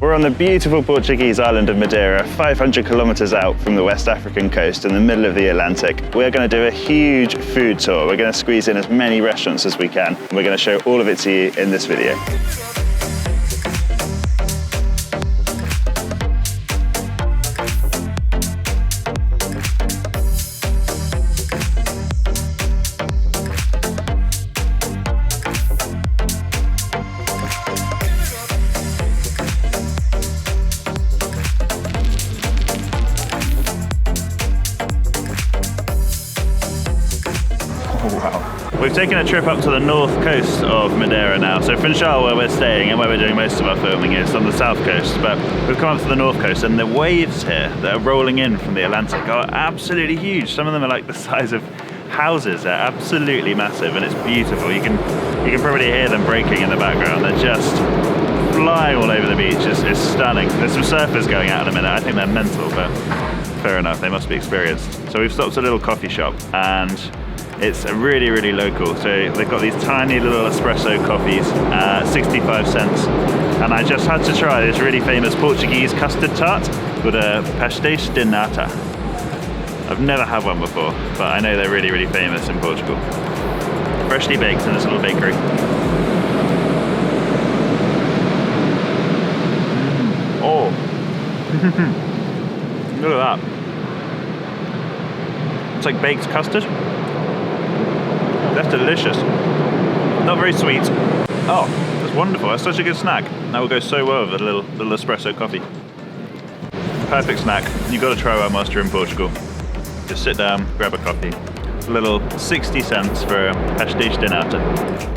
We're on the beautiful Portuguese island of Madeira, 500 kilometers out from the West African coast in the middle of the Atlantic. We're going to do a huge food tour. We're going to squeeze in as many restaurants as we can. And we're going to show all of it to you in this video. We've taken a trip up to the north coast of Madeira now. So Funchal, where we're staying and where we're doing most of our filming, is on the south coast, but we've come up to the north coast and the waves here that are rolling in from the Atlantic are absolutely huge. Some of them are like the size of houses. They're absolutely massive and it's beautiful. You can probably hear them breaking in the background. They're just flying all over the beach. It's stunning. There's some surfers going out in a minute. I think they're mental, but fair enough, they must be experienced. So we've stopped at a little coffee shop and it's really, really local. So they've got these tiny little espresso coffees, 65 cents. And I just had to try this really famous Portuguese custard tart called a pastéis de nata. I've never had one before, but I know they're really, really famous in Portugal. Freshly baked in this little bakery. Oh, look at that. It's like baked custard. That's delicious. Not very sweet. Oh, that's wonderful. That's such a good snack. That will go so well with a little espresso coffee. Perfect snack. You've got to try one whilst you're in Portugal. Just sit down, grab a coffee. A little 60 cents for a pastéis de nata.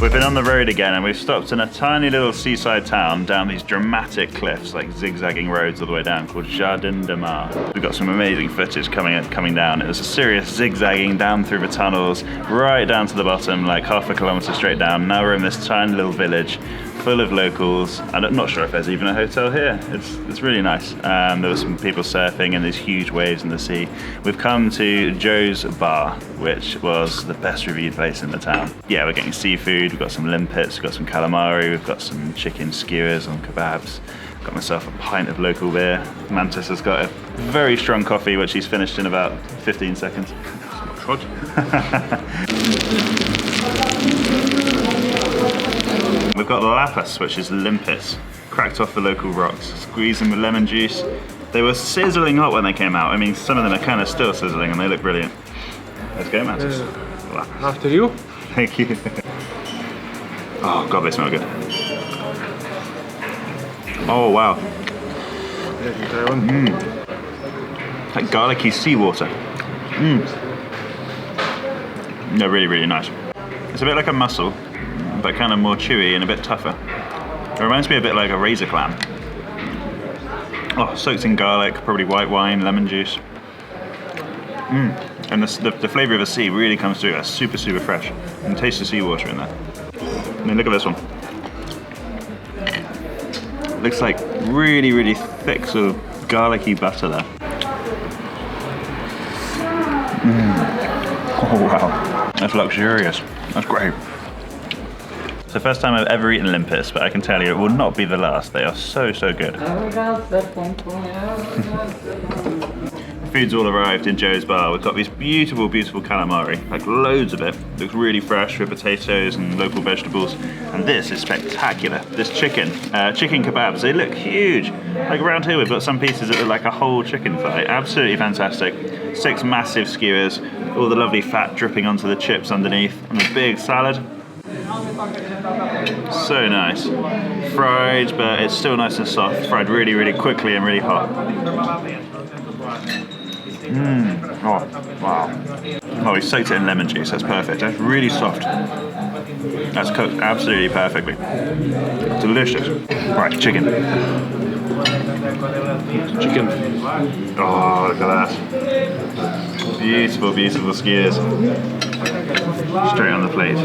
We've been on the road again and we've stopped in a tiny little seaside town down these dramatic cliffs, like zigzagging roads all the way down, called Jardin de Mar. We've got some amazing footage coming down. It was a serious zigzagging down through the tunnels, right down to the bottom, like half a kilometre straight down. Now we're in this tiny little village full of locals, and I'm not sure if there's even a hotel here. It's really nice. There were some people surfing and these huge waves in the sea. We've come to Joe's Bar, which was the best reviewed place in the town. Yeah, we're getting seafood, we've got some limpets, we've got some calamari, we've got some chicken skewers and kebabs. Got myself a pint of local beer. Mantis has got a very strong coffee, which he's finished in about 15 seconds. We've got lapis, which is limpets, cracked off the local rocks, squeezed them with lemon juice. They were sizzling hot when they came out. I mean, some of them are kind of still sizzling and they look brilliant. Let's go, Mantis. After you. Thank you. Oh, God, they smell good. Oh, wow. Like garlicky seawater. They're really, really nice. It's a bit like a mussel, but kind of more chewy and a bit tougher. It reminds me a bit like a razor clam. Oh, soaked in garlic, probably white wine, lemon juice. And the flavour of the sea really comes through. It's super, super fresh. You can taste the seawater in there. I mean, look at this one. It looks like really, really thick sort of garlicky butter there. Oh wow, that's luxurious. That's great. It's the first time I've ever eaten limpets, but I can tell you it will not be the last. They are so, so good. Food's all arrived in Joe's Bar. We've got these beautiful, beautiful calamari, like loads of it. Looks really fresh with potatoes and local vegetables. And this is spectacular. This chicken kebabs, they look huge. Like around here we've got some pieces that look like a whole chicken thigh. Absolutely fantastic. 6 massive skewers, all the lovely fat dripping onto the chips underneath, and a big salad. So nice. Fried, but it's still nice and soft. Fried really, really quickly and really hot. Oh, wow. Oh, we soaked it in lemon juice. That's perfect. That's really soft. That's cooked absolutely perfectly. Delicious. Right, chicken. Chicken. Oh, look at that. Beautiful, beautiful skewers. Straight on the plate.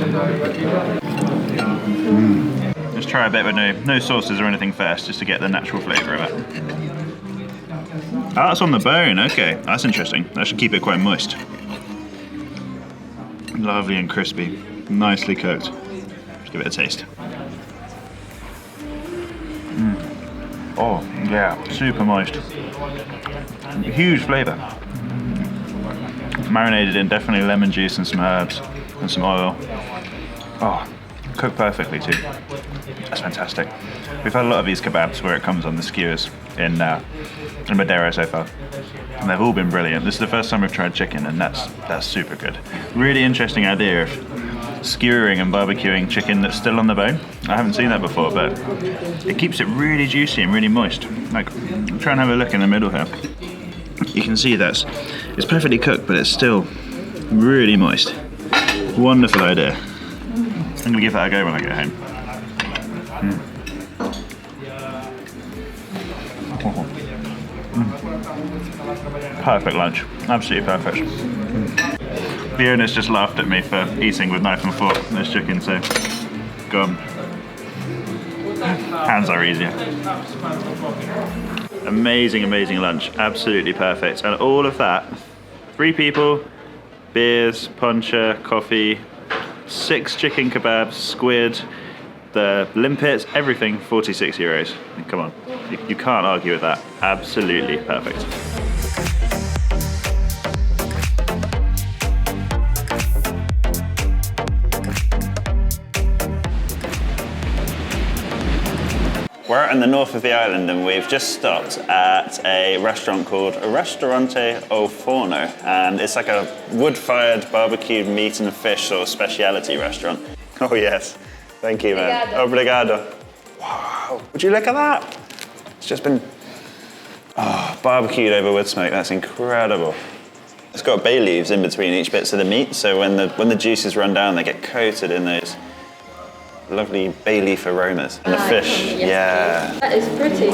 Let's try a bit with no sauces or anything first, just to get the natural flavour of it. Oh, it's on the bone, okay. That's interesting. That should keep it quite moist. Lovely and crispy. Nicely cooked. Let's give it a taste. Oh, yeah, super moist. Huge flavour. Marinated in definitely lemon juice and some herbs and some oil. Oh, cooked perfectly too. That's fantastic. We've had a lot of these kebabs where it comes on the skewers in Madeira so far, and they've all been brilliant. This is the first time we've tried chicken, and that's super good. Really interesting idea of skewering and barbecuing chicken that's still on the bone. I haven't seen that before, but it keeps it really juicy and really moist. Like, try and have a look in the middle here. You can see it's perfectly cooked, but it's still really moist. Wonderful idea. I'm gonna give that a go when I get home. Perfect lunch, absolutely perfect. The owners just laughed at me for eating with knife and fork this chicken, so go on. Hands are easier. Amazing, amazing lunch, absolutely perfect. And all of that, 3 people, beers, poncha, coffee, 6 chicken kebabs, squid, the limpets, everything, 46 euros. Come on, you can't argue with that. Absolutely perfect. We're out in the north of the island and we've just stopped at a restaurant called Restaurante O Forno, and it's like a wood-fired barbecued meat and fish sort of speciality restaurant. Oh yes, thank you man. Obrigado. Wow, would you look at that? It's just been barbecued over wood smoke, that's incredible. It's got bay leaves in between each bits of the meat, so when the juices run down they get coated in those lovely bay leaf aromas. And the fish, yeah. That is pretty.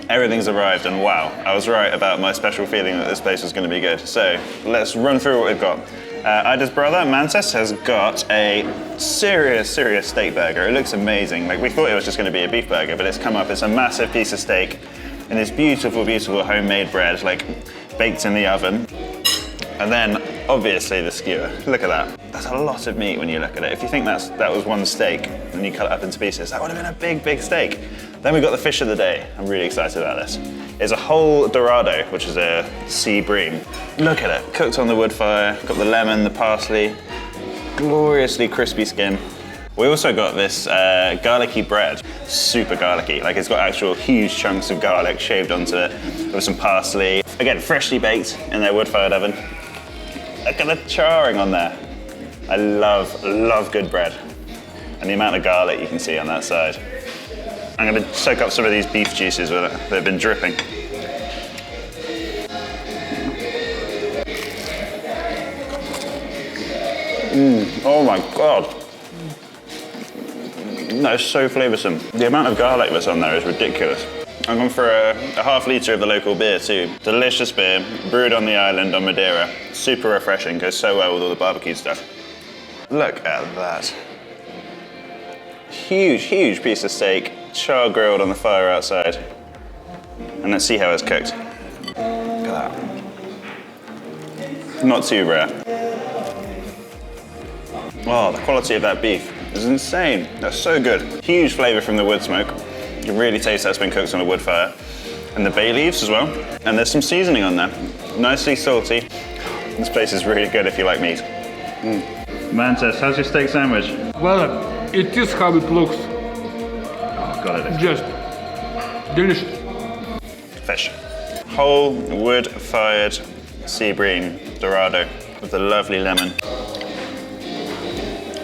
Everything's arrived and wow, I was right about my special feeling that this place was going to be good. So let's run through what we've got. Ida's brother, Mantis, has got a serious steak burger. It looks amazing. Like, we thought it was just going to be a beef burger, but it's come up, it's a massive piece of steak and this beautiful, beautiful homemade bread, like baked in the oven. And then, obviously, the skewer. Look at that. That's a lot of meat when you look at it. If you think that was one steak and you cut it up into pieces, that would have been a big, big steak. Then we've got the fish of the day. I'm really excited about this. It's a whole dorado, which is a sea bream. Look at it, cooked on the wood fire. Got the lemon, the parsley, gloriously crispy skin. We also got this garlicky bread, super garlicky. Like, it's got actual huge chunks of garlic shaved onto it with some parsley. Again, freshly baked in their wood-fired oven. Look at the charring on there. I love good bread. And the amount of garlic you can see on that side. I'm gonna soak up some of these beef juices with it. They've been dripping. Oh my God. That is so flavoursome. The amount of garlic that's on there is ridiculous. I'm going for a half litre of the local beer too. Delicious beer, brewed on the island on Madeira. Super refreshing, goes so well with all the barbecue stuff. Look at that. Huge piece of steak, char grilled on the fire outside. And let's see how it's cooked. Look at that. Not too rare. Oh, the quality of that beef is insane. That's so good. Huge flavour from the wood smoke. You really taste that's been cooked on a wood fire. And the bay leaves as well. And there's some seasoning on there. Nicely salty. This place is really good if you like meat. Mantis, how's your steak sandwich? Well, it is how it looks. Oh, God, it is. Just delicious. Fish. Whole wood-fired sea bream dorado with the lovely lemon.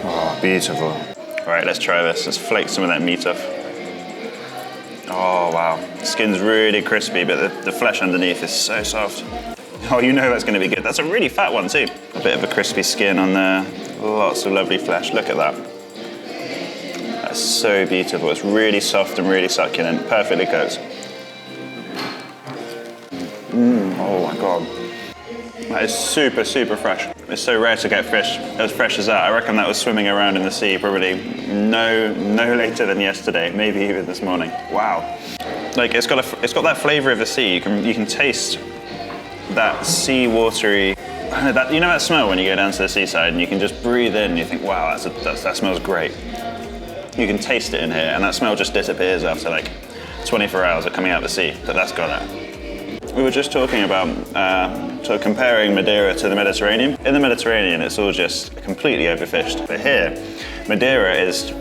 Oh, beautiful. All right, let's try this. Let's flake some of that meat off. Oh, wow. The skin's really crispy, but the flesh underneath is so soft. Oh, you know that's going to be good. That's a really fat one too. A bit of a crispy skin on there. Lots of lovely flesh. Look at that. That's so beautiful. It's really soft and really succulent. Perfectly cooked. Oh my God. That is super fresh. It's so rare to get fish as fresh as that. I reckon that was swimming around in the sea probably no later than yesterday, maybe even this morning. Wow. Like it's got that flavour of the sea. You can taste that sea watery. You know that smell when you go down to the seaside and you can just breathe in and you think, wow, that smells great. You can taste it in here and that smell just disappears after like 24 hours of coming out of the sea, but that's gone out. We were just talking about sort of comparing Madeira to the Mediterranean. In the Mediterranean, it's all just completely overfished. But here, Madeira is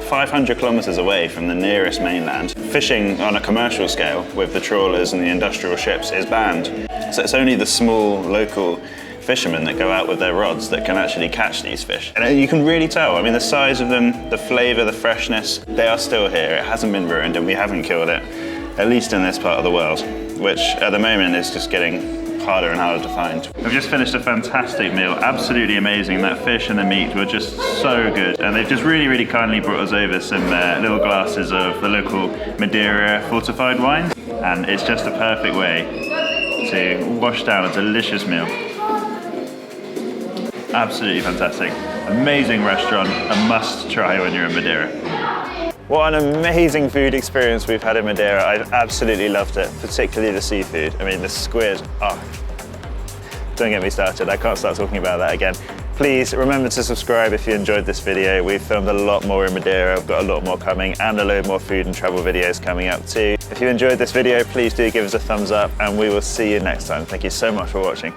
500 kilometers away from the nearest mainland. Fishing on a commercial scale with the trawlers and the industrial ships is banned. So it's only the small local fishermen that go out with their rods that can actually catch these fish. And you can really tell, I mean, the size of them, the flavor, the freshness, they are still here. It hasn't been ruined and we haven't killed it, at least in this part of the world, which at the moment is just getting harder and harder to find. We've just finished a fantastic meal, absolutely amazing. That fish and the meat were just so good. And they've just really, really kindly brought us over some little glasses of the local Madeira fortified wine. And it's just a perfect way to wash down a delicious meal. Absolutely fantastic. Amazing restaurant, a must try when you're in Madeira. What an amazing food experience we've had in Madeira. I've absolutely loved it, particularly the seafood. I mean, the squid, don't get me started. I can't start talking about that again. Please remember to subscribe if you enjoyed this video. We've filmed a lot more in Madeira. I've got a lot more coming and a load more food and travel videos coming up too. If you enjoyed this video, please do give us a thumbs up and we will see you next time. Thank you so much for watching.